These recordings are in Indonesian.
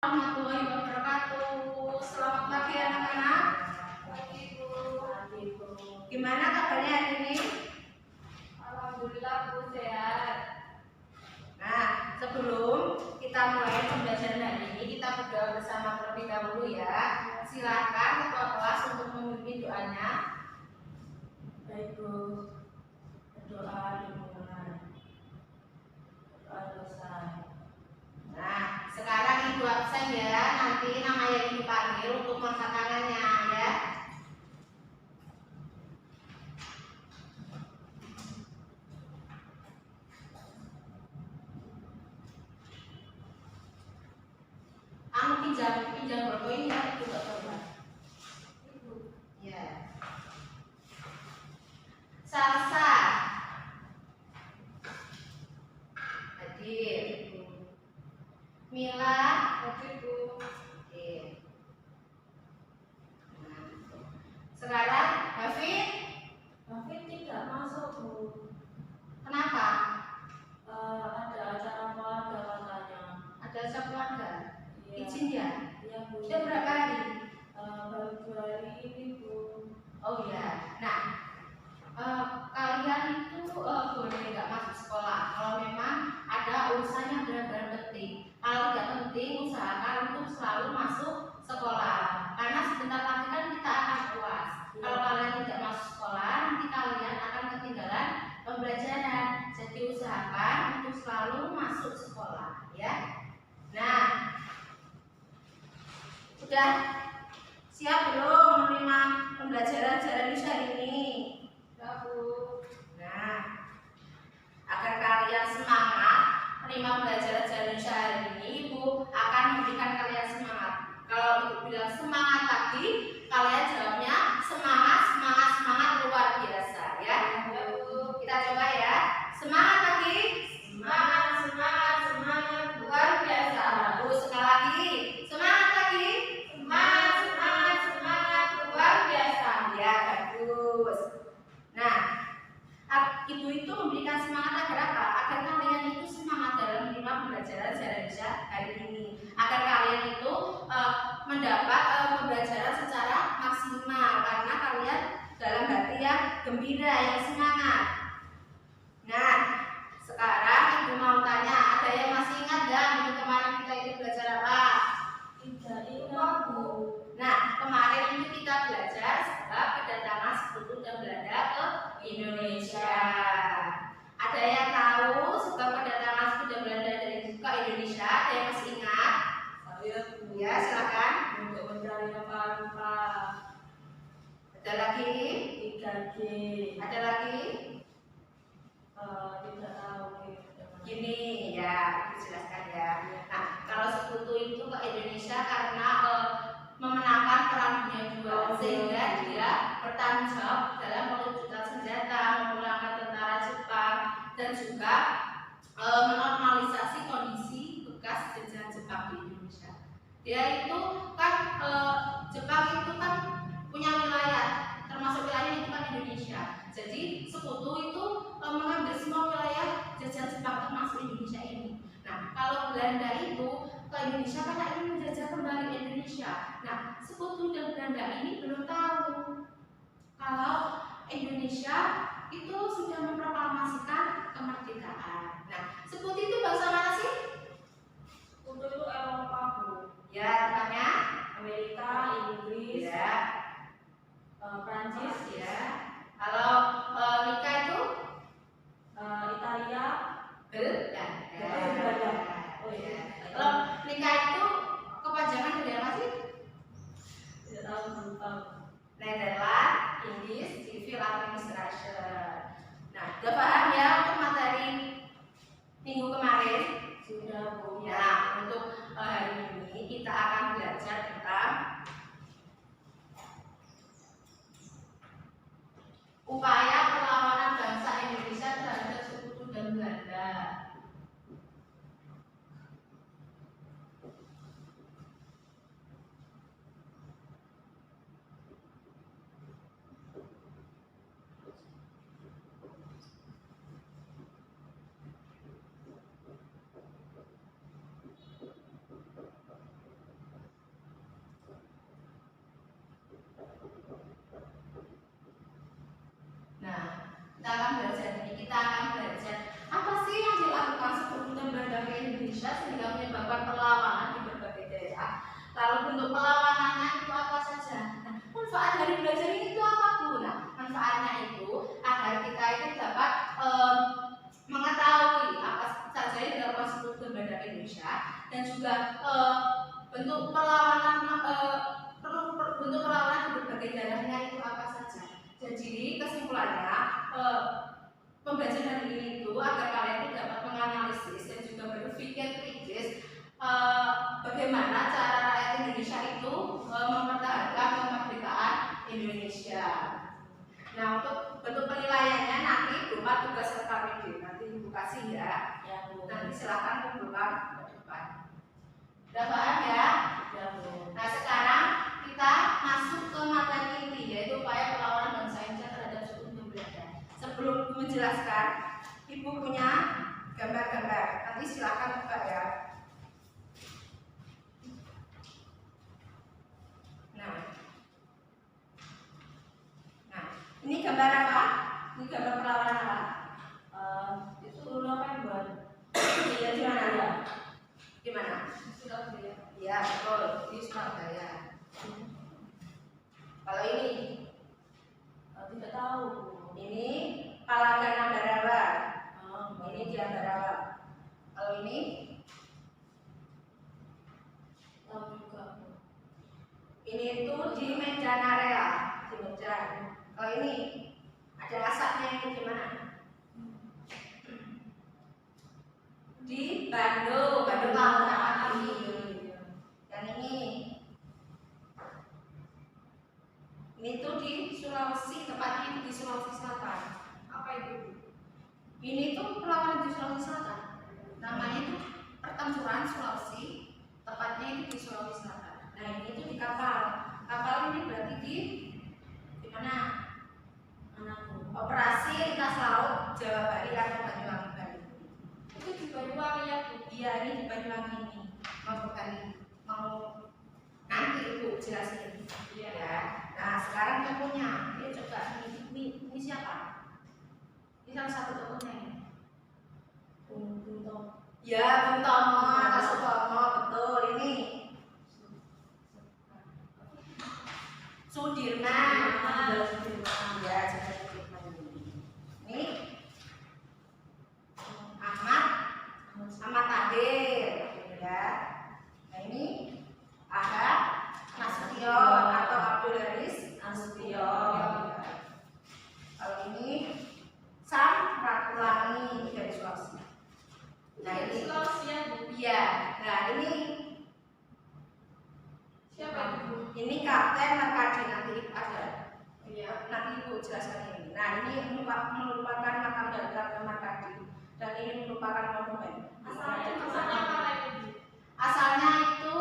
Warahmatullahi wabarakatuh. Selamat pagi anak-anak. Pagi Bu. Gimana kabarnya hari ini? Alhamdulillah Bu, sehat. Nah, sebelum kita mulai pembelajaran hari ini, kita berdoa bersama terlebih dahulu ya. Silakan ketua kelas untuk memimpin doanya. Baik Bu, berdoa dimulai. Berdoa selesai. Nah, sekarang Ibu absen ya. Nanti nama yang dipanggil untuk masa tangannya ya. Pinjam berapa ini ya? Ibu gak coba. Ya. Salsa. Hadir. Mila. Hadir Bu. Oke. Nah, sekarang Hafid. Hafid tidak masuk Bu. Kenapa? Ada acara keluarga katanya. Ada acara keluarga. Iya. Izin ya? Iya Bu. Sudah berapa hari? Baru 2 hari ini Bu. Oh iya. Nah, kalian itu boleh nggak masuk sekolah kalau memang ada urusan yang benar-benar penting. Kalau tidak penting, usahakan untuk selalu masuk sekolah. Karena sebentar lagi kan kita akan UAS. Kalau kalian tidak masuk sekolah, nanti kalian akan ketinggalan pembelajaran. Jadi usahakan untuk selalu masuk sekolah, ya. Nah, sudah siap belum menerima pembelajaran secara Indonesia hari ini? Ya Bu. Nah, agar kalian semangat menerima pembelajaran secara Indonesia hari ini, Ibu akan memberikan kalian semangat. Kalau Ibu bilang semangat pagi, kalian jawabnya semangat, semangat, semangat luar biasa, ya. Ya Bu. Kita coba ya. Semangat pagi. Semangat, semangat, semangat luar biasa. Bagus, sekali lagi. Semangat pagi. Semangat, semangat, semangat luar biasa. Ya, bagus. Nah, Ibu itu memberikan semangat agar apa? Agar kalian itu semangat dalam menerima pembelajaran secara Indonesia hari ini. Agar kalian itu mendapat pembelajaran secara maksimal karena kalian dalam hati yang gembira, yang semangat. Nah, sekarang Ibu mau tanya, ada yang masih ingat nggak minggu kemarin kita itu belajar apa? Tidak ingat Bu. Nah, kemarin itu kita belajar sebab kedatangan sekutu dan Belanda ke Indonesia. Ada yang tahu sebab kedatangan sekutu dan Belanda ke Indonesia? Ada yang masih ingat? Saya Bu. Ya, silakan. Untuk mencari rempah-rempah. Ada lagi? 3G. Ada lagi? Tidak tahu Gini ya, dijelaskan ya. Nah, kalau sekutu itu ke Indonesia karena memenangkan perang dunia II, sehingga dia bertanggung jawab dalam meluncurkan senjata, memulangkan tentara Jepang, dan juga menormalisasi kondisi bekas jajahan Jepang di Indonesia. Dia itu kan Jepang itu kan punya wilayah, termasuk wilayah itu kan Indonesia. Jadi sekutu itu mengambil semua wilayah jajahan Jepang termasuk Indonesia ini. Nah, kalau Belanda itu ke Indonesia karena ingin menjajah kembali Indonesia. Nah, sekutu dan Belanda ini belum tahu kalau Indonesia itu sudah memproklamasikan kemerdekaan. Nah, sekutu itu bahasa mana sih? Untuk itu Eropa Bu. Ya, tentangnya Amerika, Inggris, ya, Prancis, ya. Kalau Nika itu Italia, Belanda. Belanda. Oh ya. Kalau Nika itu kepanjangan dari apa sih? tidak tahu tentang Netherlands, English, Civil Administration. Nah, udah paham ya Indonesia sehingga menyebabkan perlawanan di berbagai daerah. Lalu bentuk perlawanannya itu apa saja? Nah, manfaat dari belajar ini itu apa Bu? Nah, manfaatnya itu agar kita itu dapat mengetahui apa saja yang dilakukan seluruh lembaga Indonesia dan juga bentuk perlawanan bentuk perlawanan di berbagai daerahnya itu apa saja. Jadi kesimpulannya pembelajaran ini itu agar kalian itu dapat menganalisis dan juga berpikir kritis bagaimana cara rakyat Indonesia itu mempertahankan kemerdekaan Indonesia. Nah, untuk bentuk penilaiannya nanti berupa tugas RKPD. Nanti Ibu kasih ya. Nanti silakan kumpulkan ke depan. Udah paham ya? Nah, sekarang kita masuk ke materi inti, yaitu upaya perlawanan bangsa Indonesia terhadap suku Hindia-Belanda. Sebelum menjelaskan, Ibu punya gambar-gambar. Nanti silakan buka ya. Nah, ini gambar apa? Ini gambar perlawanan apa? Itu November. Iya, di mana ya? Di mana? Surabaya. Iya, betul, di Surabaya. Kalau ini Tidak tahu. ini Palagana Ambarawa. Ini di Ambarawa. Kalau ini Tahu juga. ini itu di Medan area, di Medan. Kalau ini ada asapnya ini di mana? Di Bandung, Bandung Lautan ini. Dan ini tuh di Sulawesi, tepatnya di Sulawesi Selatan. Apa itu? Ini tuh perlawanan di Sulawesi Selatan. Namanya itu Pertempuran Sulawesi, tepatnya itu di Sulawesi Selatan. Nah, ini tuh di kapal. Kapal ini berarti di mana? Operasi Lintas Laut Jawa Bali atau Banyuwangi Bali. Itu di Banyuwangi ya Bu? Iya, ini di Banyuwangi ini. Mau nanti Ibu jelasin. Iya. Ya. Nah, sekarang tokohnya. Ini coba ini siapa? Ini salah satu tokohnya ini. Bung Tomo. Ya, Bung Tomo atau Sutomo, betul ini. Sudirman. Ya, Jenderal Sudirman ini. Ahmad Tahir, ya. Nah, ini Ahad Nasution atau Abdul Haris Nasution. Kalau ini Sam Ratulangi dari Sulawesi. Nah, ini Sulawesi ya Bu? iya. Nah, ini Siapa itu Bu? ini Kapten Merkadi, nanti ada. Iya. Nanti Ibu jelaskan ini. Nah, ini merupakan makam dagang Merkadi dan ini merupakan monumen. Asalnya mana itu Bu? Asalnya itu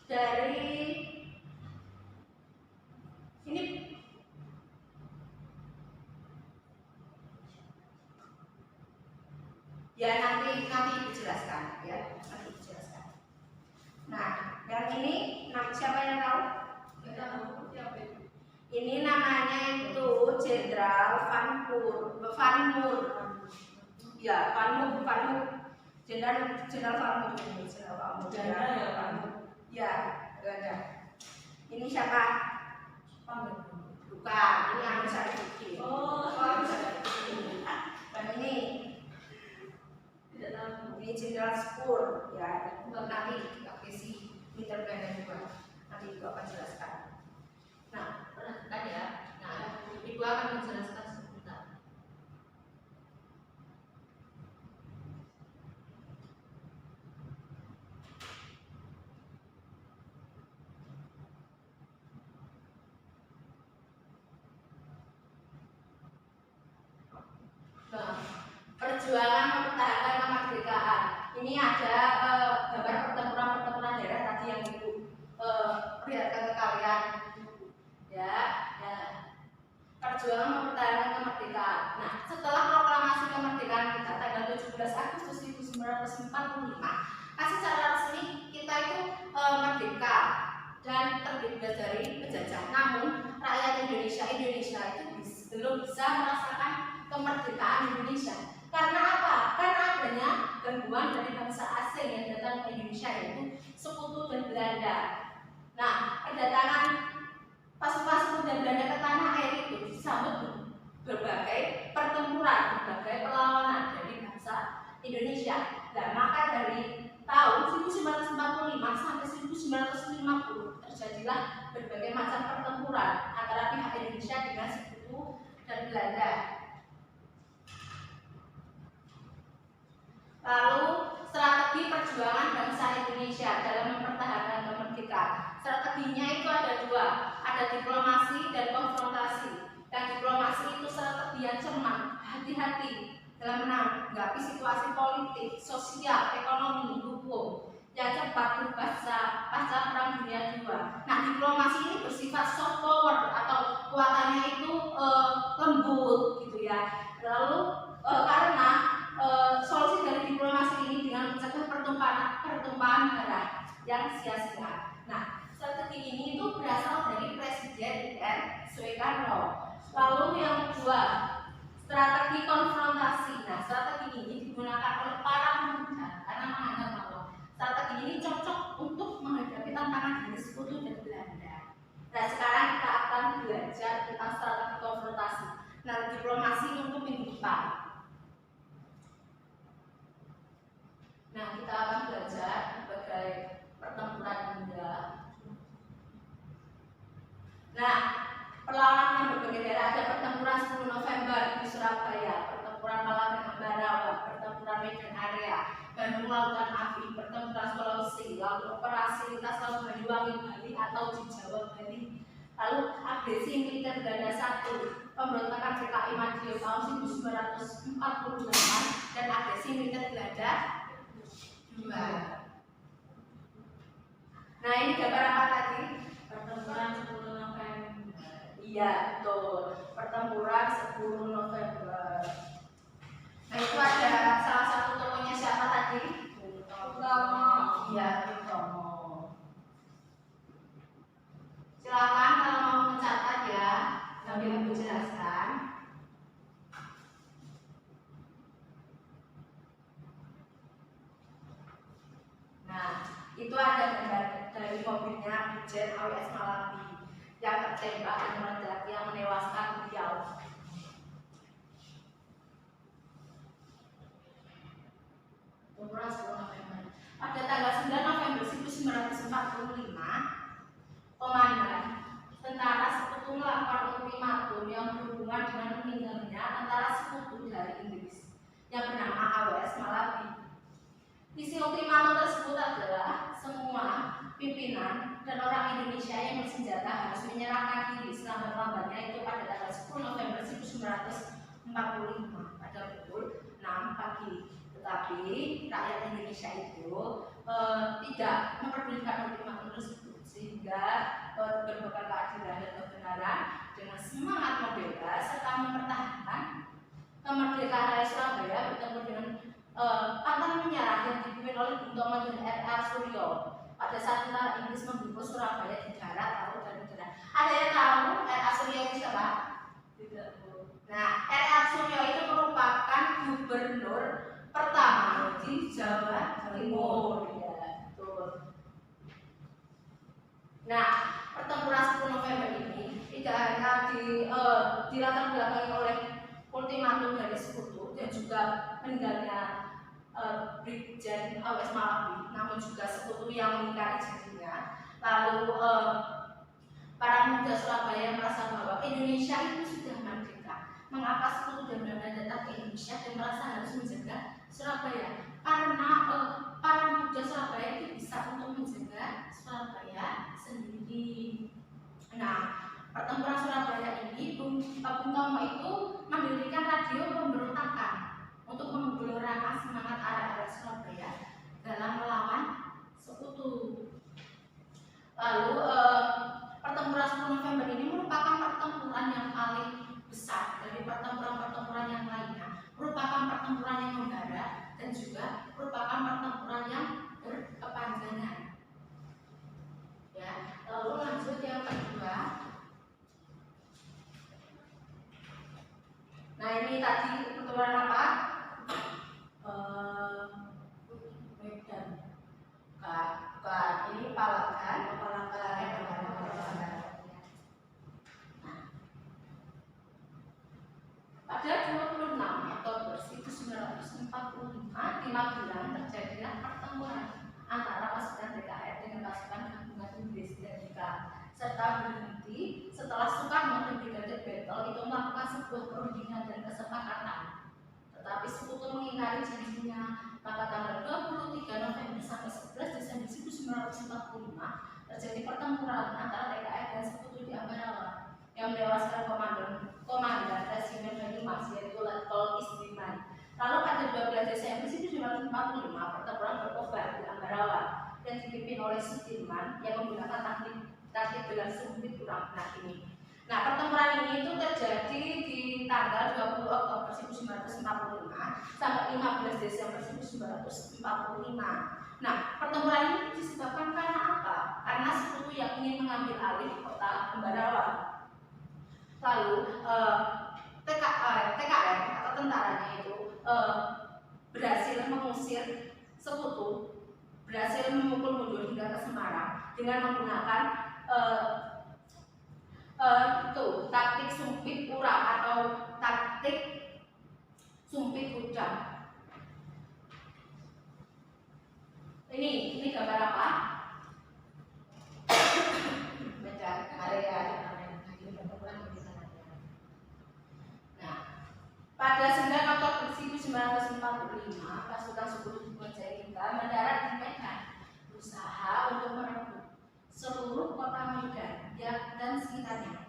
dari ini ya nanti Ibu jelaskan ya, nanti Ibu jelaskan. Nah, yang ini siapa yang tahu? Tidak tahu siapa itu. Ini namanya itu Jenderal Van Moor. Ya, Van Moor. Jenderal Van Moor ini, Jenderal Van Moor. Jenderal ya, Van Moor. Ya, ada. Ini siapa? Pamit. Bukan, ini Amir Syarifuddin. Oh, Amir Syarifuddin. Dan ini tidak tahu. ini Jenderal Spur, ya. Itu nanti pakai si intervensi juga. Nanti Ibu akan jelaskan. Nah, perhatikan ya. Nah, Ibu akan menjelaskan sebentar. Nah, perjuangan mempertahankan kemerdekaan. Ini ada gambar pertempuran daerah tadi yang Ibu perlihatkan ke kalian. Ya, perjuangan mempertahankan kemerdekaan. Nah, setelah proklamasi kemerdekaan kita tanggal 17 Agustus 1945, secara resmi kita itu merdeka dan terbebas dari penjajah. Namun, rakyat Indonesia itu belum bisa merasakan kemerdekaan Indonesia. Karena apa? Karena adanya gangguan dari bangsa asing yang datang ke Indonesia, yaitu Sekutu dan Belanda. Nah, kedatangan pasukan Sekutu dan Belanda ke tanah air itu disambut berbagai pertempuran, berbagai perlawanan dari bangsa Indonesia. Nah, maka dari tahun 1945 sampai 1950 terjadilah berbagai macam pertempuran antara pihak Indonesia dengan Sekutu dan Belanda. Lalu strategi perjuangan bangsa Indonesia dalam mempertahankan kemerdekaan. Strateginya itu ada dua, ada diplomasi dan konfrontasi. Yang diplomasi itu strategi yang cermat, hati-hati dalam menanggapi situasi politik, sosial, ekonomi, hukum yang cepat berubah pasca Perang Dunia II. Nah, diplomasi ini bersifat soft power atau kekuatannya itu lembut gitu ya. Lalu karena solusi dari diplomasi ini dengan mencegah pertumpahan darah yang sia-sia. Nah, strategi ini itu berasal dari Presiden Soekarno. Lalu yang kedua, strategi konfrontasi. Nah, strategi ini digunakan oleh para pemuda karena menganggap bahwa strategi ini cocok untuk menghadapi tantangan dari Sekutu dan Belanda. Nah, sekarang kita akan belajar tentang strategi konfrontasi. Nah, diplomasi untuk minggu depan. Nah, kita akan belajar berbagai pertempuran Bunda. Nah, perlawanan berbagai daerah ada pertempuran 10 November di Surabaya, pertempuran Malabarawa, pertempuran Medan Area, Bandung Lautan Api, pertempuran Sulawesi, lalu operasi lintas laut Banyuwangi Bali atau di Jawa Bali, lalu agresi militer Belanda 1, pemberontakan PKI Madio tahun 1948 dan agresi militer Belanda 2. Nah, ini gambar apa tadi? Pertempuran 10 November. Iya, betul. Pertempuran 10 November. Nah, itu ada salah satu tokohnya siapa tadi? Bung Tomo. Iya, Bung Tomo. Silakan kalau mau mencatat ya, sambil Ibu jelaskan. Nah, itu ada gambar dari mobilnya Brigjen AWS Malabi yang tertembak dan meledak yang menewaskan beliau. Pertempuran 10 November. Pada tanggal 9 November 1945, Komandan Tentara Sekutu melakukan ultimatum yang berhubungan dengan meninggalnya antara sekutu dari Inggris yang bernama AWS Malabi. Isi ultimatum tersebut adalah semua pimpinan dan orang Indonesia yang bersenjata harus menyerahkan diri selambat-lambatnya, itu pada tanggal 10 November 1945 pada pukul 6 pagi. Tetapi rakyat Indonesia itu tidak memperdulikan ultimatum tersebut, sehingga berbekal keadilan dan kebenaran dengan semangat membela serta mempertahankan kemerdekaan rakyat Surabaya bertemu dengan pantang menyerah yang dipimpin oleh Bung Tomo dan R.A. Suryo pada saat tentara Inggris memburu Surabaya di darat, laut, dan udara. Ada yang tahu R.A. Suryo itu siapa? Tidak. Nah, R.A. Suryo itu merupakan gubernur pertama di Jawa Timur. Ya, betul. Nah, pertempuran 10 November ini tidak hanya dilatar belakangi oleh ultimatum dari sekutu dan juga meninggalnya Brigjen AWS Malabi, namun juga sekutu yang mengingkari janjinya. Lalu para pemuda Surabaya merasa bahwa Indonesia itu sudah merdeka. Mengapa sekutu dan Belanda datang ke Indonesia dan merasa harus menjaga Surabaya? Karena para pemuda Surabaya itu bisa untuk menjaga Surabaya sendiri. Nah, pertempuran Surabaya ini Bung Tomo itu mendirikan radio pemberontakan untuk menggelorakan semangat arek-arek Surabaya dalam melawan sekutu. Lalu pertempuran 10 November ini merupakan pertempuran yang paling besar dari pertempuran-pertempuran yang lainnya. Merupakan pertempuran yang membara dan juga merupakan pertempuran yang berkepanjangan. Ya, lalu lanjut yang kedua. Nah, ini tadi pertempuran apa? mengingkari janjinya. Maka tanggal 23 November sampai 11 Desember 1945 terjadi pertempuran antara TKI dan sekutu di Ambarawa yang menewaskan komandan Resimen Banyumas yaitu Letkol Isdiman. Lalu pada 12 Desember 1945 pertempuran berkobar di Ambarawa dan dipimpin oleh Sudirman yang menggunakan taktik gelar sumpit kurang benar ini. Nah, pertempuran ini itu terjadi di tanggal 20 Oktober 1945 sampai 15 Desember 1945. Nah, pertempuran ini disebabkan karena apa? Karena sekutu yang ingin mengambil alih kota Ambarawa. Lalu TKN atau tentaranya itu berhasil mengusir sekutu, berhasil memukul mundur hingga ke Semarang dengan menggunakan taktik sumpit urang atau taktik sumpit kuda. Ini gambar apa? Medan area. Nah, pada 9 Oktober 1945 pasukan sekutu Majalengka mendarat di Medan, berusaha untuk merebut seluruh kota Medan dan sekitarnya.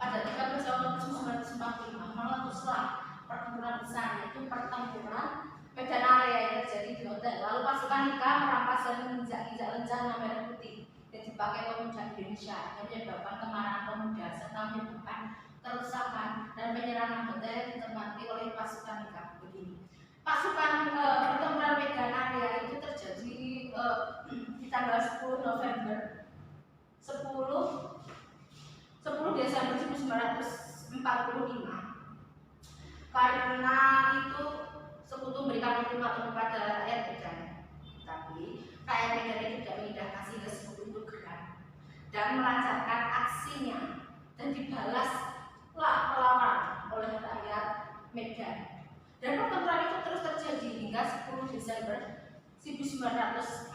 Pada 13 Oktober 1945 meletuslah pertempuran besar, yaitu pertempuran Medan area yang terjadi di hotel. Lalu pasukan Ika merampas dan menginjak-injak rencana merah putih yang dipakai pemuda Indonesia yang menyebabkan kemarahan pemuda serta menyebabkan kerusakan dan penyerangan hotel yang ditempati oleh pasukan Ika. Begini, pasukan pertempuran Medan area itu terjadi di tanggal 10 November 10 Desember 1945 karena itu sekutu memberikan ultimatum kepada rakyat Medan, tapi rakyat Medan itu tidak mengindahkan sehingga sekutu itu geram dan melancarkan aksinya dan dibalaslah perlawanan oleh rakyat Medan. Dan pertempuran itu terus terjadi hingga 10 Desember 1946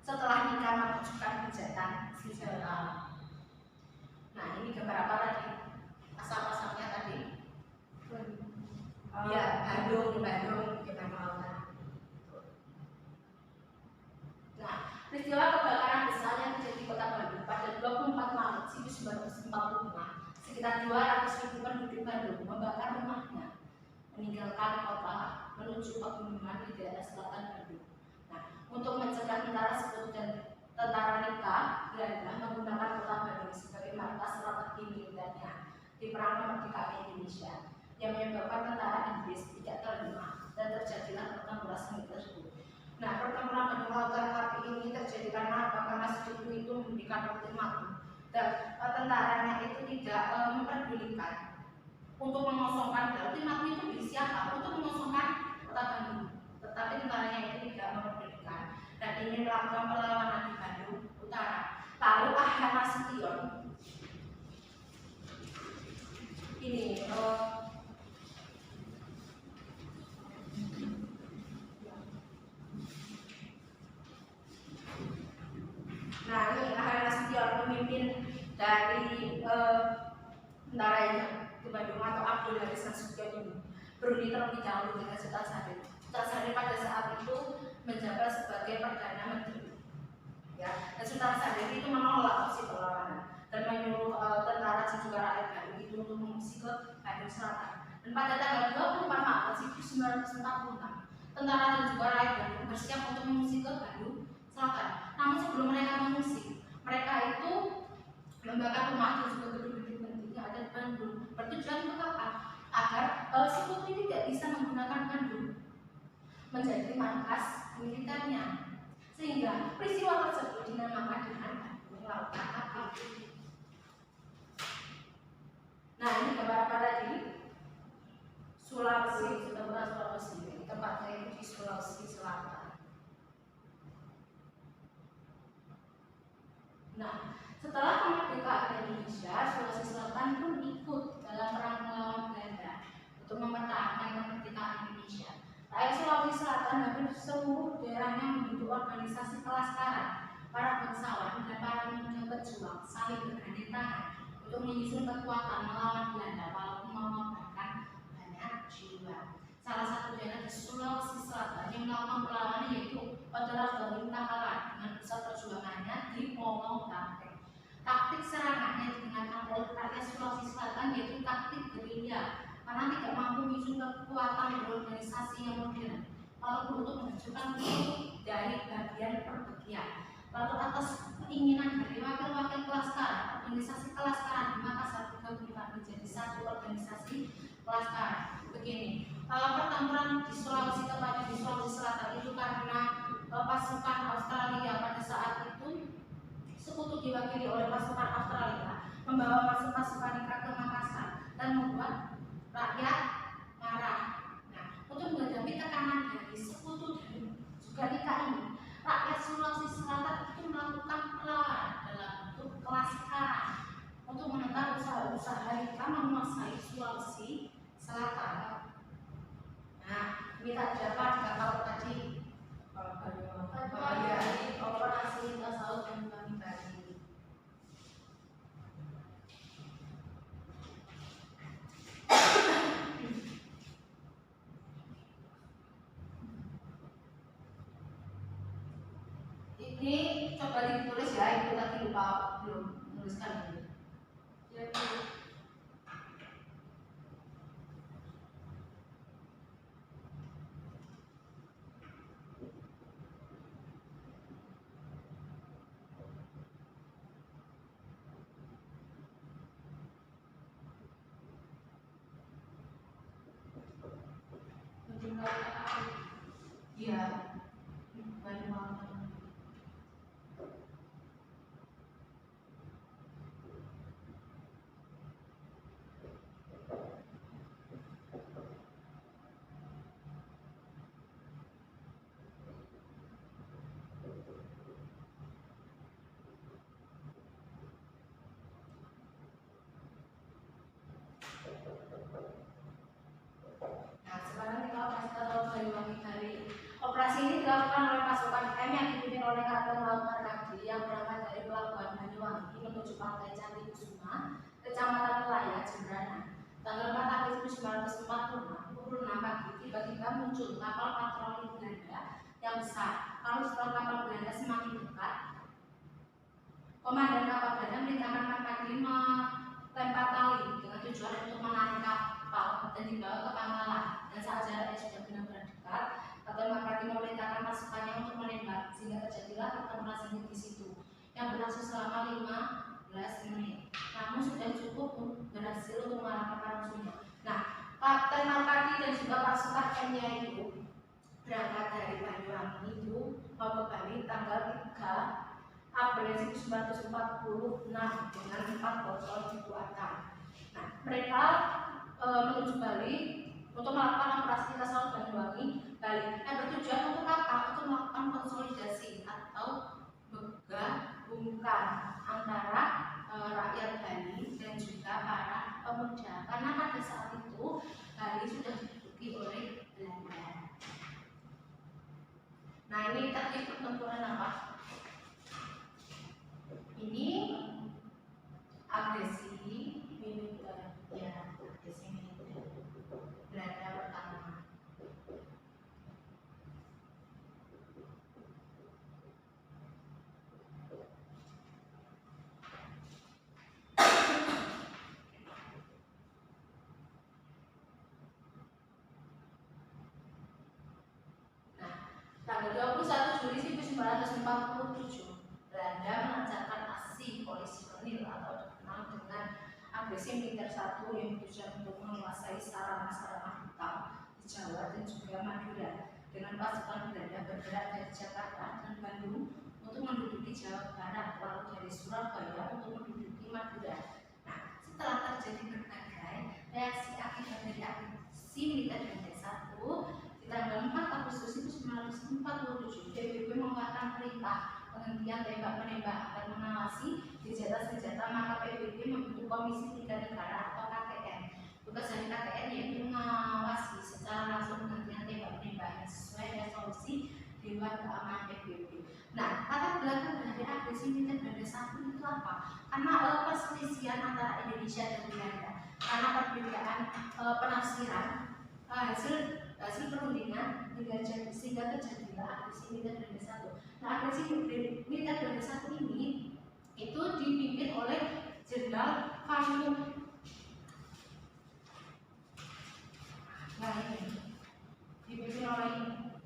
setelah Nika mengajukan hujatan senjata. Nah, ini gambar apa tadi? Asal-asalnya tadi? Ya, Bandung gimana? Nah, peristiwa kebakaran besar yang terjadi di Kota Bandung pada 24 Maret 1945, sekitar 200.000 penduduk Bandung membakar rumahnya, meninggalkan kota menuju pegunungan di daerah selatan Bandung. Nah, untuk mencegah tentara sekutu dan tentara Nika Belanda menggunakan kota Bandung sebagai markas strategi militernya di perang kemerdekaan Indonesia, yang menyebabkan tentara Inggris tidak terima dan terjadilah pertempuran sengit tersebut. Nah, pertempuran Bandung Lautan Api ini terjadi karena apa? Karena sekutu itu memberikan ultimatum dan tentaranya itu tidak memperdulikan untuk mengosongkan. Ultimatum itu berisi apa? Untuk mengosongkan kota Bandung, tetapi tentaranya itu tidak memperdulikan dan ingin melakukan perlawanan di Bandung Utara. Lalu Ahmad Nasution ini nah, ini Ahmad Nasution pemimpin dari tentara yang ke Bandung atau Abdul Haris Nasution ini berunding terlebih dahulu dengan Sultan Syahrir. Sultan Syahrir pada saat itu menjabat sebagai Perdana Menteri, ya. Dan Sultan Syahrir itu menolak opsi perlawanan dan menyuruh tentara dan juga rakyat Bandung itu untuk mengungsi ke Bandung Selatan. Dan pada tanggal 24 Maret 1946, tentara dan juga rakyat Bandung bersiap untuk mengungsi ke Bandung Selatan. Namun sebelum mereka mengungsi, mereka itu membakar rumah dan juga gedung-gedung penting yang ada di Bandung. Bertujuan untuk apa? Agar sekutu tidak bisa menggunakan Bandung menjadi markas militernya, sehingga peristiwa tersebut dinamakan dengan Bandung Lautan Api. Nah, ini gambar apa tadi? Sulawesi, Sulawesi. Tempatnya itu di Sulawesi Selatan. Nah, setelah kemerdekaan Indonesia, Sulawesi Selatan pun ikut dalam perang melawan Belanda untuk mempertahankan kemerdekaan Indonesia. Rakyat Sulawesi Selatan hampir seluruh daerahnya membentuk organisasi kelaskaran, para bangsawan dan para pemuda pejuang saling bergandeng tangan untuk menyusun kekuatan melawan Belanda walaupun mengorbankan banyak jiwa. Salah Sulawesi Selatan yang melakukan perlawanan yaitu adalah Bintang Kalah dengan pusat perjuangannya di Momong Banteng. Taktik serangannya digunakan oleh rakyat Sulawesi Selatan yaitu taktik gerilya karena tidak mampu memicu kekuatan berorganisasi yang modern, lalu untuk menunjukkan musuh dari bagian per bagian. Lalu atas keinginan dari wakil-wakil Kelaskara, organisasi Kelaskara di Makassar digabungkan menjadi satu organisasi Kelaskara. Begini, pertempuran di Sulawesi, tepatnya di Sulawesi Selatan itu karena pasukan Australia pada saat itu sekutu diwakili oleh pasukan Australia membawa pasukan ke Makassar dan membuat rakyat marah. Nah, untuk menghadapi tekanan dari sekutu dan juga Nika ini, rakyat Sulawesi Selatan itu melakukan perlawanan dalam bentuk Kelaskara untuk menentang usaha-usaha Nika menguasai Sulawesi Selatan. Nah, ini tak dapat kalau tadi operasi lintas laut dan Bali. Ini coba ditulis ya, itu tadi lupa belum menuliskan ini. Ya, iya, Banyuwangi. Nah, sekarang kita kasih tahu Banyuwangi dari operasi ini dilakukan oleh pasukan M yang dipimpin oleh Kapten Laut Markadi yang berangkat dari pelabuhan Banyuwangi menuju Pantai Candi Kusuma, Kecamatan Melaya, Jembrana. Tanggal 4 April 1946, pukul 6 pagi, tiba-tiba muncul kapal patroli Belanda yang besar. Kalau setelah kapal Belanda semakin dekat, komandan kapal Belanda merintahkan Markadi melempar tali dengan tujuan untuk menarik kapal dan dibawa ke Pangkalan. Dan saat jaraknya sudah benar-benar dekat, Kapten Markadi memerintahkan pasukannya untuk menembak, sehingga terjadilah pertempuran sengit di situ yang berlangsung selama 15 menit. Namun sudah cukup berhasil untuk mengalahkan para musuhnya. Nah, Kapten Markadi dan juga pasukan M-nya itu berangkat dari Banyuwangi itu mau ke Bali tanggal 3 April 1946 dengan 4 botol dibuatan. Nah, mereka menuju Bali untuk melakukan operasi lintas laut Banyuwangi Bali. Nah, bertujuan untuk apa? Untuk melakukan konsolidasi atau menggabungkan antara rakyat Bali dan juga para pemuda. Karena pada saat itu Bali sudah diduduki oleh Belanda. Nah, ini tadi pertempuran apa? Ini agresi militer, ya, agresi militer Belanda pertama. Nah, tanggal 21 Juli 1947 Belanda melancarkan aksi polisionil atau dikenal dengan agresi militer 1 yang bertujuan untuk menguasai sarana-sarana vital di Jawa dan juga Madura dengan pasukan Belanda bergerak dari Jakarta dan Bandung untuk menduduki Jawa Barat, lalu dari Surabaya untuk menduduki Madura. Nah, setelah terjadi berbagai reaksi akibat dari aksi militer Belanda 1, di tanggal 4 Agustus 1947 PBB mengeluarkan perintah penghentian tembak-menembak akan mengawasi senjata-senjata, maka PBB membentuk Komisi 3 Negara atau KTN. Tugas dari KTN yaitu mengawasi secara langsung penghentian tembak-menembak yang sesuai resolusi Dewan Keamanan PBB. Nah, latar belakang dari agresi militer Belanda 1 itu apa? Karena perselisihan antara Indonesia dan Belanda, karena perbedaan penafsiran hasil hasil perundingan sehingga terjadilah agresi militer Belanda satu. Nah, agresi militer Belanda satu ini itu dipimpin oleh Jenderal Van Mook. Nah, ini dipimpin oleh ini.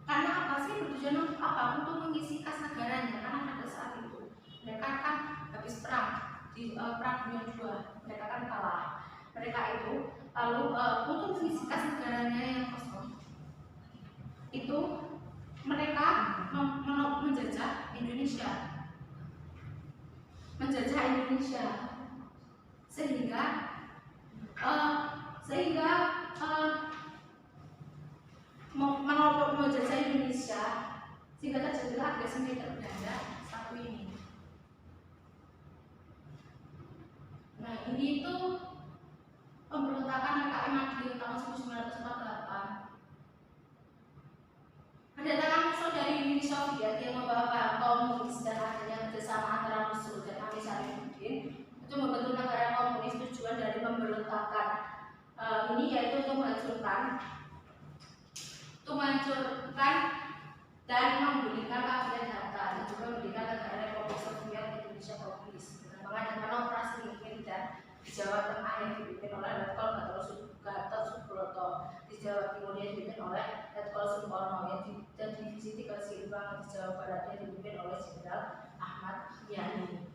Karena apa sih, bertujuan untuk apa? Untuk mengisi kas negaranya. Karena pada saat itu mereka kan habis perang di perang dunia II, mereka kan kalah. Mereka itu lalu untuk mengisi kas negaranya yang kosong itu mereka menjajah Indonesia, sehingga menjajah Indonesia sehingga terjadilah agresi militer Belanda satu ini. Nah, ini itu pemberontakan PKI Madiun tahun 1948. Kedatangan musuh dari Uni Soviet yang membawa paham komunis dan akhirnya kerjasama antara musuh dan Amir Syarifuddin untuk membentuk negara komunis. Tujuan dari pemberontakan ini yaitu untuk menghancurkan dan menggulingkan kabinet Hatta dan juga mendirikan negara Republik Soviet Indonesia Komunis. Mengadakan operasi militer di Jawa Tengah yang dipimpin oleh Letkol Gatot Subroto, di Jawa Timur yang dipimpin oleh Letkol Supono, dan divisi 3 Siliwangi di Jawa Barat yang dipimpin oleh Jenderal Ahmad Yani.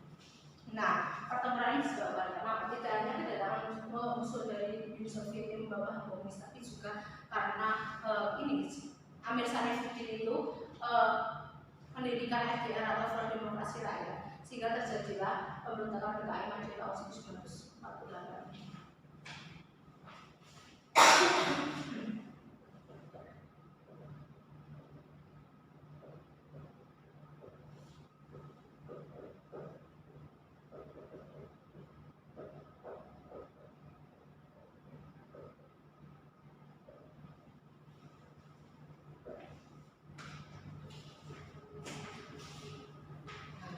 Nah, pertempuran ini juga banyak. Nah, tidak hanya kedatangan musuh dari Uni Soviet yang membawa komunis, tapi juga karena ini Amir Syarifuddin itu mendirikan FDR atau Front Demokrasi Rakyat, sehingga terjadilah pemberontakan PKI Madiun tahun 1948.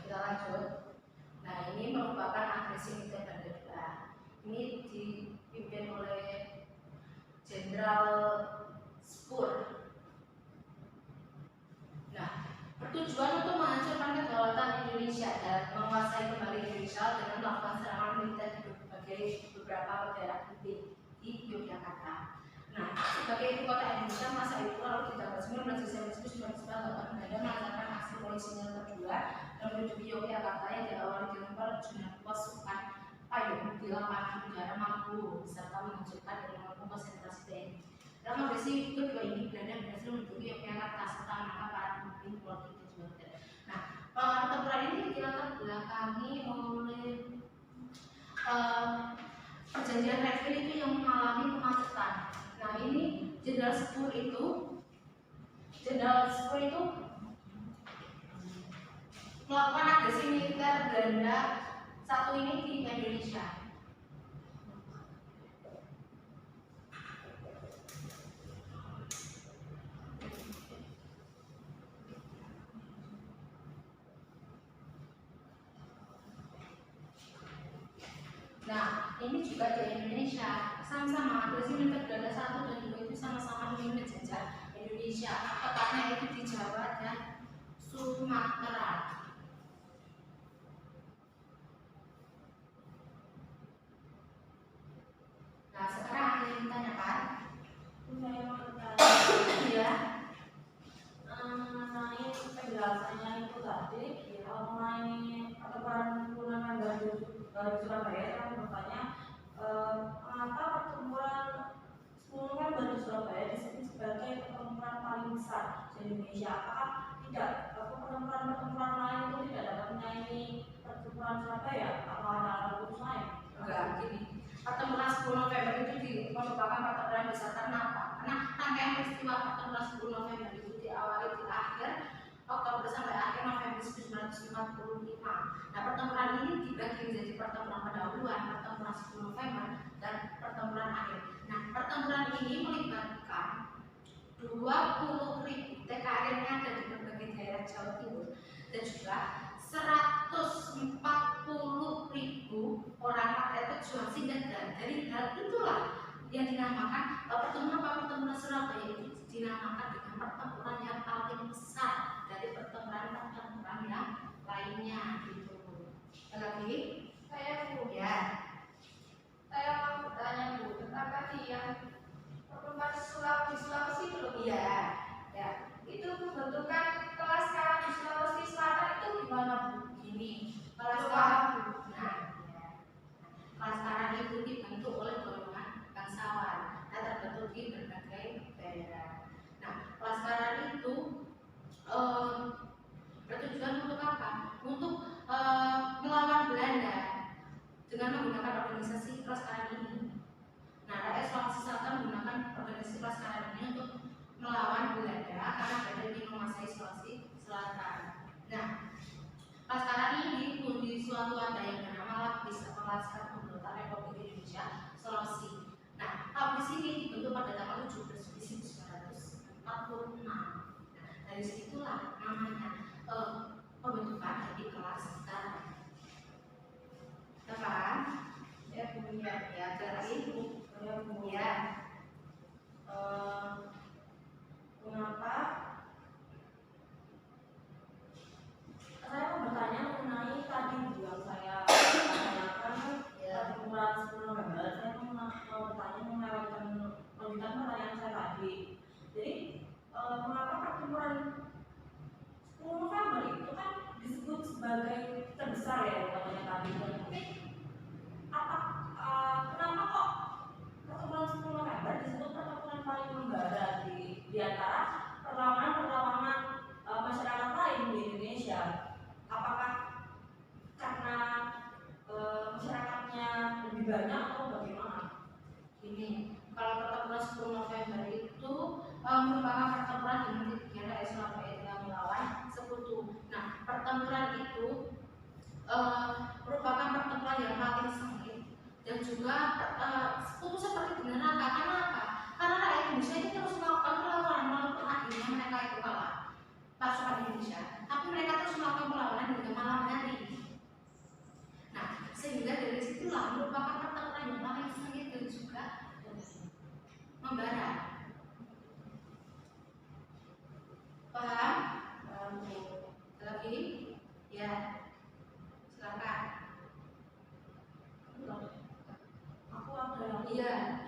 Lanjut. Nah, ini merupakan agresi militer Belanda. Ini dipimpin oleh Jenderal Spoor. Nah, bertujuan untuk menghancurkan kedaulatan Indonesia dan menguasai kembali Indonesia dengan melakukan serangan militer di beberapa daerah penting di Yogyakarta. Nah, sebagai ibu kota Indonesia masa itu lalu di tanggal 19 Desember 1948 Belanda melancarkan aksi polisinya kedua dan menuju Yogyakarta yang diawali dengan penerjunan pasukan payung di lapangan udara Maluku serta menghancurkan dan mengepung konsentrasi TNI. Dalam agresi kedua ini Belanda berhasil menduduki Yogyakarta serta menangkap para pemimpin politik dan militer. Nah, pertempuran ini dilatar belakangi oleh perjanjian Redfield itu yang mengalami kemacetan. Nah, ini Jenderal Spoor itu melakukan agresi militer Belanda satu ini di Indonesia. Nah, ini juga di Indonesia sama-sama agresi militer Belanda 1 dan 2 itu sama-sama ingin menjajah Indonesia, tepatnya itu di Jawa dan Sumatera. Nah, sekarang ada yang ditanyakan? Saya mau bertanya. Iya. Mengenai penjelasannya itu tadi, mengenai pertempuran 10 November di Surabaya, saya bertanya mengapa pertempuran 10 November di Surabaya disebut sebagai pertempuran paling besar di Indonesia? Apakah tidak pertempuran lain itu tidak dapat menyaingi pertempuran Surabaya? Atau ada alasan khusus lain? Enggak, gini. Pertempuran 10 November itu merupakan pertempuran besar karena apa? Karena rangkaian peristiwa pertempuran 10 November itu diawali di akhir Oktober sampai akhir November 1945. Nah, pertempuran ini dibagi menjadi pertempuran pendahuluan, pertempuran 10 November, dan pertempuran akhir. Nah, pertempuran ini melibatkan 20.000 TKI yang ada di berbagai daerah Jawa Timur dan juga 140.000 orang rakyat pejuang, sehingga dari hal itulah yang dinamakan pertempuran Surabaya itu Indonesia sekarang ini untuk melawan Belanda karena Belanda ingin menguasai Sulawesi Selatan. Nah, Laskar ini di suatu wadah yang bernama Labis atau Laskar Pemberontak Republik Indonesia Sulawesi. Nah, Labis ini dibentuk pada tanggal 17 Juli 1946. Nah, dari situlah namanya pembentukan dari Laskar. Kapan? Ya, kemudian ya dari kemudian Mengapa saya mau bertanya mengenai tadi yang saya tanyakan pertempuran 10 November. Saya mau bertanya mengenai lanjutan pertanyaan saya tadi. Jadi mengapa pertempuran 10 November itu kan disebut sebagai terbesar ya katanya tadi. Tapi kenapa kok pertempuran 10 November disebut pertempuran paling membara di antara perlawanan masyarakat lain di Indonesia? Apakah karena masyarakatnya lebih banyak atau bagaimana? Ini kalau pertempuran 10 November itu merupakan pertempuran dengan tiga Surabaya dengan melawan Sekutu. Nah, pertempuran itu merupakan pertempuran yang paling sengit dan juga Sekutu seperti neraka. Karena apa? Karena rakyat Indonesia itu terus melakukan perlawanan walaupun akhirnya mereka itu kalah pasukan Indonesia, tapi mereka terus melakukan perlawanan hingga malam hari. Nah, sehingga dari situlah merupakan pertempuran yang paling sengit dan juga membara. Paham? Lagi? Ya, silakan. Aku ada yang Iya.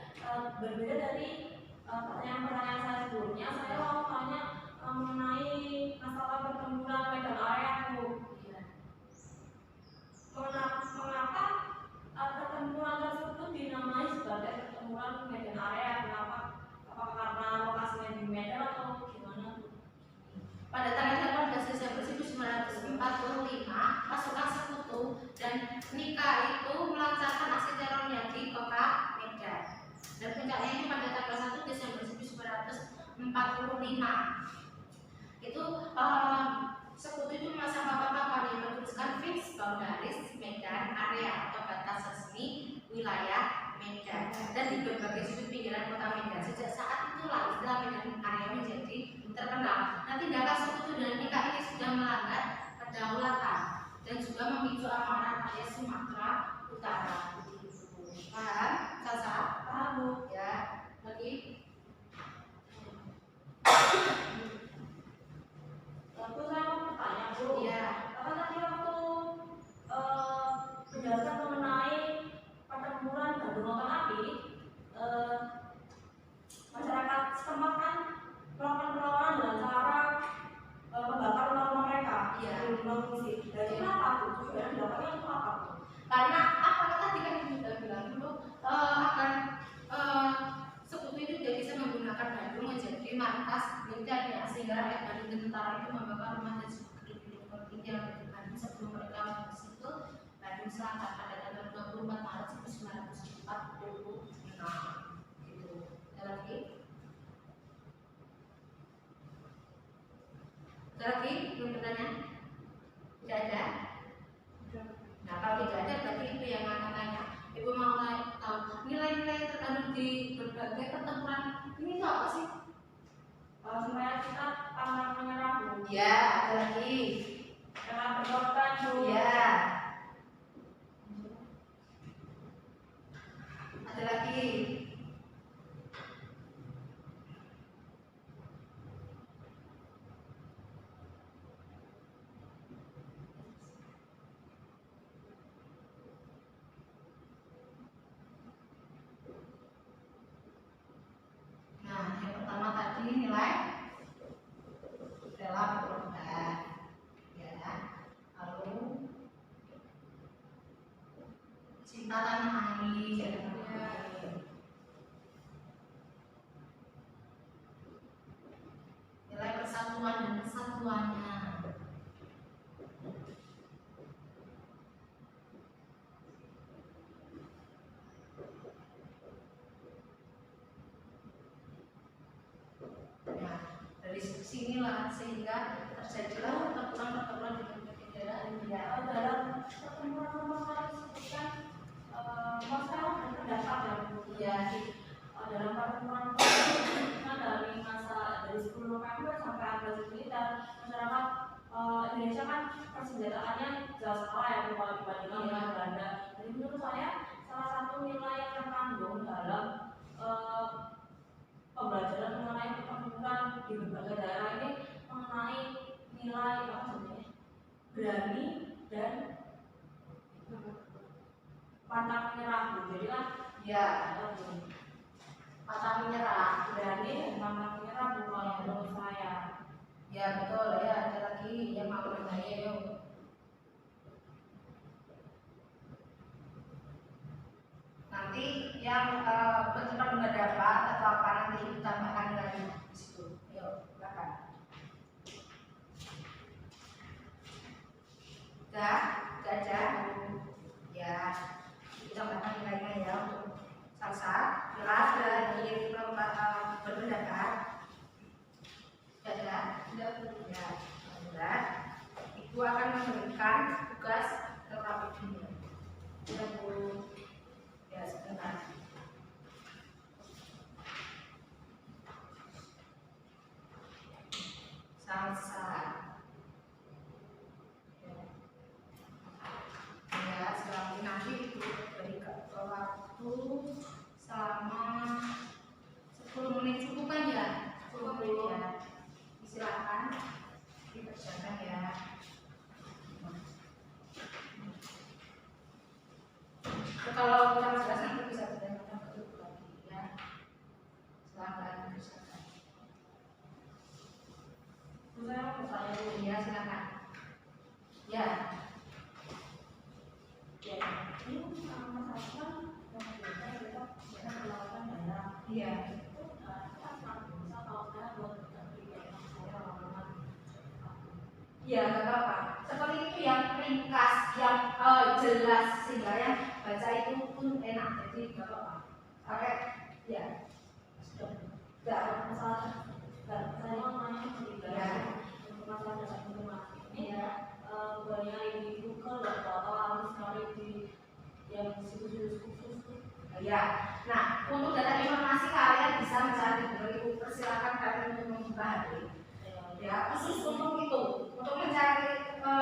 Berbeda dari pertanyaan-pertanyaan saya sebelumnya. Saya mau tanya mengenai masalah pertempuran Medan Area itu. Mengapa pertempuran tersebut dinamai sebagai pertempuran Medan Area? Kenapa? Apakah karena lokasinya di Medan atau gimana? Pada tanggal 18 Desember 1945, pasukan Sekutu dan Nika itu melancarkan aksi terornya di kota Medan. Dan puncaknya ini pada tanggal 1 Desember 1945. Itu Sekutu itu memasang papan-papan yang bertuliskan fix boundaries Medan area atau batas resmi wilayah Medan dan di berbagai sudut pinggiran kota Medan. Sejak saat itulah istilah Medan area menjadi terkenal. Nah, tindakan Sekutu dan Nika ini sudah melanggar kedaulatan dan juga memicu amarah rakyat Sumatera Utara. Paham? Sasa? Paham, Bu? Ya. Lagi? Lalu saya mau bertanya, Bu. Iya. Apa tadi waktu menjelaskan mengenai pertempuran Bandung Lautan Api, masyarakat setempat kan melakukan perlawanan dengan cara membakar rumah-rumah mereka. Iya. Mengungsi. Jadi kenapa Bu? Tujuan dilakukannya untuk apa Bu? Karena apa tadi kan sudah bilang dulu akan Sekutu itu tidak bisa menggunakan Bandung menjadi markas militernya sehingga rakyat Bandung dan tentara itu membakar rumah dan gedung-gedung penting yang ada di Bandung sebelum mereka mengungsi ke Bandung Selatan pada tanggal 24 Maret 1946. Gitu. Ada lagi? Ada lagi? Belum pertanyaan? Tidak ada? Nah, kalau tidak ada berarti itu yang akan tanya. Ibu mau tahu nilai-nilai terkandung di berbagai pertempuran ini itu apa sih? Supaya kita pantang menyerah Bu. Ya, ada lagi. Jangan berkorban Bu. Ya. Ada lagi. Nah, yang pertama tadi nilai rela berkorban, ya. Lalu cinta tanah air, jangan lupa. Nilai persatuan dan kesatuannya. sinilah sehingga terjadilah pertemuan-pertemuan di berbagai daerah India. Dalam pertemuan kali disebutkan masalah dan pendapat ya Bu. Ya, Dalam pertemuan disebutkan dari 10 November sampai Agustus ini, dan masyarakat Indonesia kan persenjataannya jelas kalah ya Bu kalau dibandingkan dengan Belanda. Jadi menurut saya salah satu nilai yang terkandung dalam pembelajaran mengenai pertempuran di berbagai daerah ini mengenai nilai apa sebenarnya berani dan pantang menyerah Bu. Jadi kan ya, pantang menyerah, berani dan pantang menyerah Bu kalau menurut saya. ya betul ya. Ada lagi yang mau bertanya yuk. Nanti yang bertempat mendapat atau apa nanti ditambahkan lagi di situ. Yuk, silakan. Gak ada. Ya, ditambahkan nilainya ya untuk salsa. Jelas dari berpendapat. Ada. Ya, alhamdulillah. Ibu akan memberikan tugas terkait ini. Ya, Bu. Ya, sebentar. Salsa. Ya, selanjutnya nanti Ibu berikan waktu selama 10 menit cukup kan ya? Cukup ya. Silakan dikerjakan ya. Kalau kurang jelas nanti bisa ditanyakan ke Ibu lagi ya. Silakan dikerjakan. Saya mau bertanya Bu. Ya, silakan. Ya. Ya, ini masalah yang kita melakukan daerah. Iya. Itu kita sangat bisa kalau saya buat saya lama-lama. Iya, nggak apa-apa. Seperti itu yang ringkas, yang jelas sehingga yang baca itu pun enak. Jadi nggak apa-apa. Oke, ya. Nggak ada masalah. Saya mau nanya ketiga untuk masalah dasar informasi ini banyak di Google atau harus cari di yang situs-situs khusus. Ya. Nah, untuk data informasi kalian bisa mencari Google. Persilakan kalian untuk membuka HP. Ya, khusus untuk itu, untuk mencari itu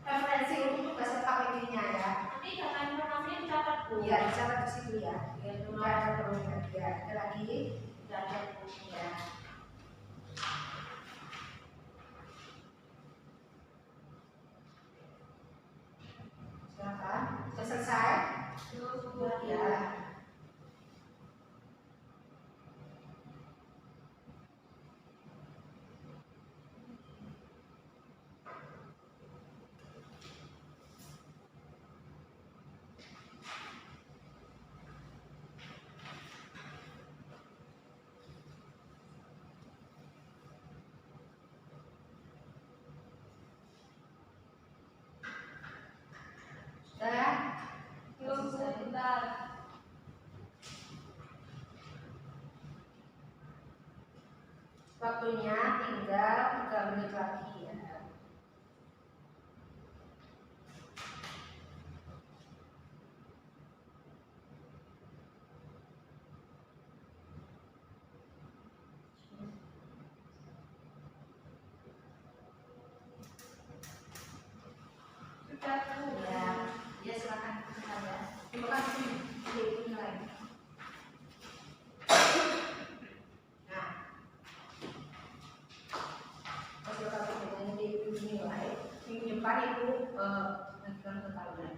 referensi untuk tugas KPP-nya ya. Nanti data informasinya dicatat Bu. Iya, dicatat di situ ya. Ya, Tidak ada perlunya. Ya, ada lagi. dicatat Bu. Ya. Silakan. Sudah selesai? Sudah. Ya. Sudah? Tunggu sebentar. Waktunya tinggal 3 menit lagi ya. Sudah Bu. Ya, ya silakan saja. Terima kasih. Ini lagi. Nah, hasil KPP-nya di nilai minggu depan itu menentukan ketahuan.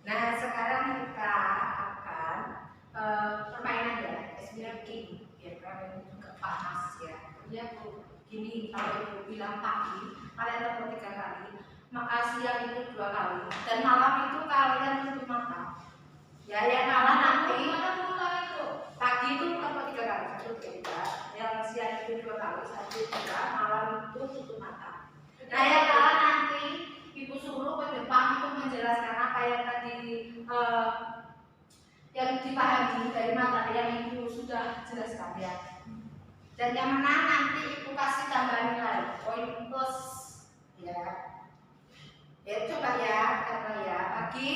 Nah, sekarang kita akan permainan ya, SBR King. Ya, karena ini juga panas ya. Ya, Bu. Gini, kalau Ibu bilang pagi, kalian telepon 3 kali, maka siang itu 2 kali, dan malam itu kalian tutup mata. Ya, yang kalah nanti pagi itu telepon 3 kali, 1, 2, 3. Yang siang itu 2 kali, 1, 2, malam itu tutup mata. Nah, yang kalah nanti Ibu suruh ke depan untuk menjelaskan apa yang tadi dipahami dari materi yang Ibu sudah jelaskan ya. Dan yang menang nanti Ibu kasih tambahan nilai poin plus ya. Ya coba ya, coba ya. Bagi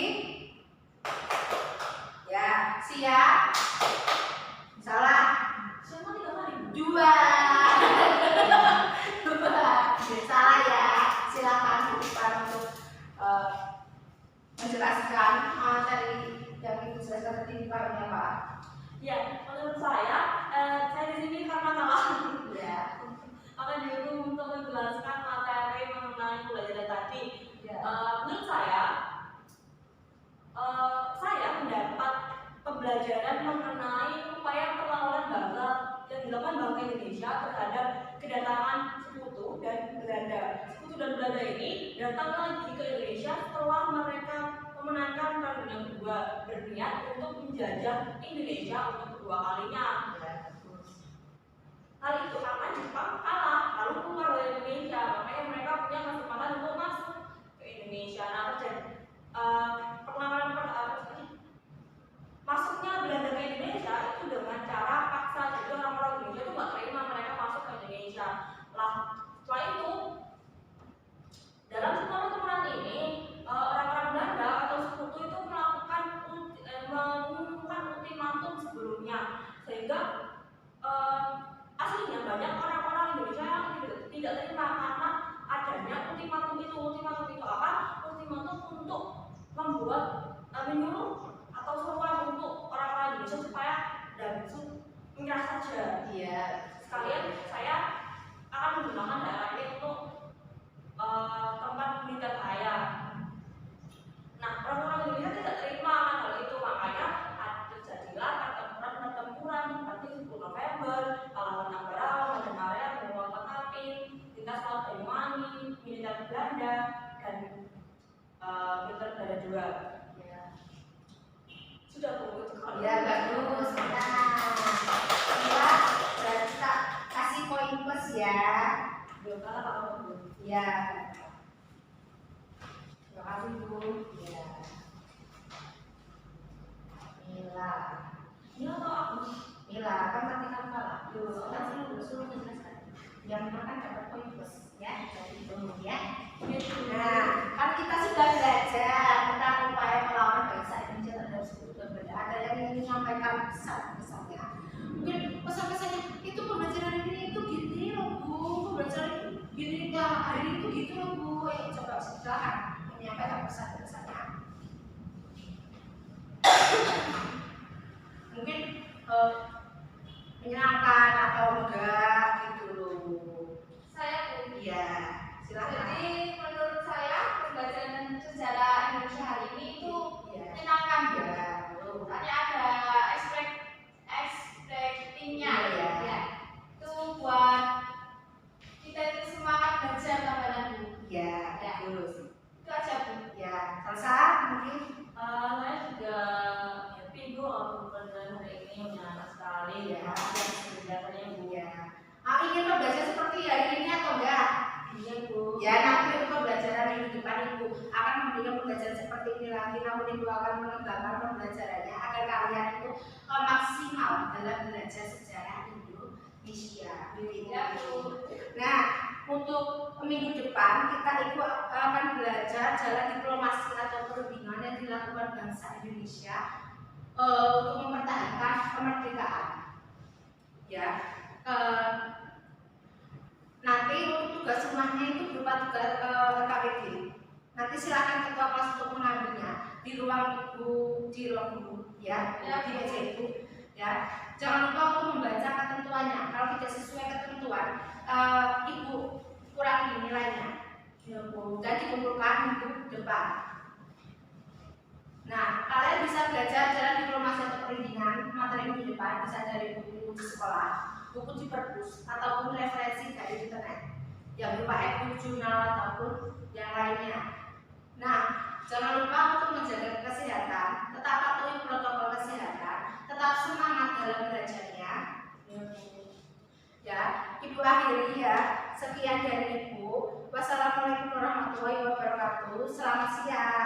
ya, siap. Salah. Siapa 3 kali? 2. 2. Salah ya. Silakan Ibu untuk menjelaskan materi yang Ibu jelaskan tadi Pak. Ya, menurut saya di sini karena kalah. Ya. Akan dihukum untuk menjelaskan materi mengenai pelajaran tadi. Ya. Menurut saya mendapat pembelajaran mengenai upaya perlawanan bangsa yang dilakukan bangsa Indonesia terhadap kedatangan sekutu dan Belanda. Sekutu dan Belanda ini datang lagi ke Indonesia setelah mereka memenangkan Perang Dunia Kedua, berniat untuk menjajah Indonesia untuk kedua kalinya. Hal itu karena Jepang kalah lalu keluar dari Indonesia, makanya mereka punya kesempatan untuk masuk ke Indonesia. Nah, terjadi masuknya Belanda ke Indonesia itu dengan cara paksa. Jadi orang-orang Indonesia itu nggak terima mereka masuk ke Indonesia. Lah, setelah itu dalam semua pertempuran ini orang-orang Belanda atau sekutu itu mengumumkan ultimatum sebelumnya, sehingga aslinya banyak orang-orang Indonesia yang tidak terima karena adanya ultimatum itu. Ultimatum itu apa? Ultimatum untuk membuat menyuruh atau seruan untuk orang-orang Indonesia supaya menyerah saja. Iya. Sekalian saya akan menggunakan daerah ini untuk tempat militer saya. Nah, orang-orang Indonesia tidak terima hal itu, makanya terjadilah pertempuran nanti 10 November, pahlawan Ambarawa, Majalaya, Membuat Api, lintas laut Banyuwangi, militer Belanda dan militer Belanda juga. Ya. Sudah Bu, itu kalau ya bagus. Nah, berarti kita kasih poin plus ya. belum kalah Pak Bu. Ya. Terima kasih Bu. Ya. Mila. Mila atau aku? Mila, kan tadi kamu kalah. Suruh menjelaskan. Yang makan dapat poin plus ya. Dari itu ya. Nah, kan kita sudah belajar tentang upaya melawan bangsa Indonesia terhadap sekutu dan Belanda. Ada yang ingin menyampaikan pesan-pesannya. Mungkin pesan-pesannya itu pembelajaran ini itu gini loh Bu, pembelajaran gini ya hari ini tuh gitu loh Bu. Coba silakan menyampaikan pesan-pesannya. Mungkin menyenangkan atau enggak gitu loh. Saya Bu. Iya, silakan. Jadi menurut saya pembelajaran sejarah Indonesia hari ini itu Iya. menyenangkan Bu. Iya. Soalnya ada expectingnya Iya. ya. Itu buat kita itu semangat belajar tambahan Bu. Iya, Ya. terus. Itu aja Bu. Ya, Salsa mungkin. Saya juga happy Bu, pembelajaran hari ini menyenangkan sekali ya. Dan kegiatannya Bu. Ya. Ingin belajar seperti hari ini atau enggak? Iya Bu. Ya, nanti untuk pembelajaran minggu depan Ibu akan memberikan pembelajaran seperti ini lagi, namun Ibu akan mengembangkan pembelajarannya agar kalian itu maksimal dalam belajar sejarah Indonesia. Ya Bu. Nah, untuk minggu depan kita Ibu akan belajar jalan diplomasi atau perundingan yang dilakukan bangsa Indonesia untuk mempertahankan kemerdekaan. Ya. Nanti untuk tugas rumahnya itu berupa tugas KPD. Nanti silakan ketua kelas untuk mengambilnya di ruang guru ya, di meja Ibu ya. Jangan lupa untuk membaca ketentuannya. Kalau tidak sesuai ketentuan, Ibu kurangi nilainya dan dikumpulkan minggu depan. Nah, kalian bisa belajar jalan diplomasi atau perundingan materi minggu depan bisa dari buku di sekolah, buku di perpus, ataupun referensi dari internet yang berupa e-book, jurnal, ataupun yang lainnya. Nah, jangan lupa untuk menjaga kesehatan, tetap patuhi protokol kesehatan, tetap semangat dalam belajarnya. Ya, Ibu akhiri ya. Sekian dari Ibu. Wassalamualaikum warahmatullahi wabarakatuh. Selamat siang.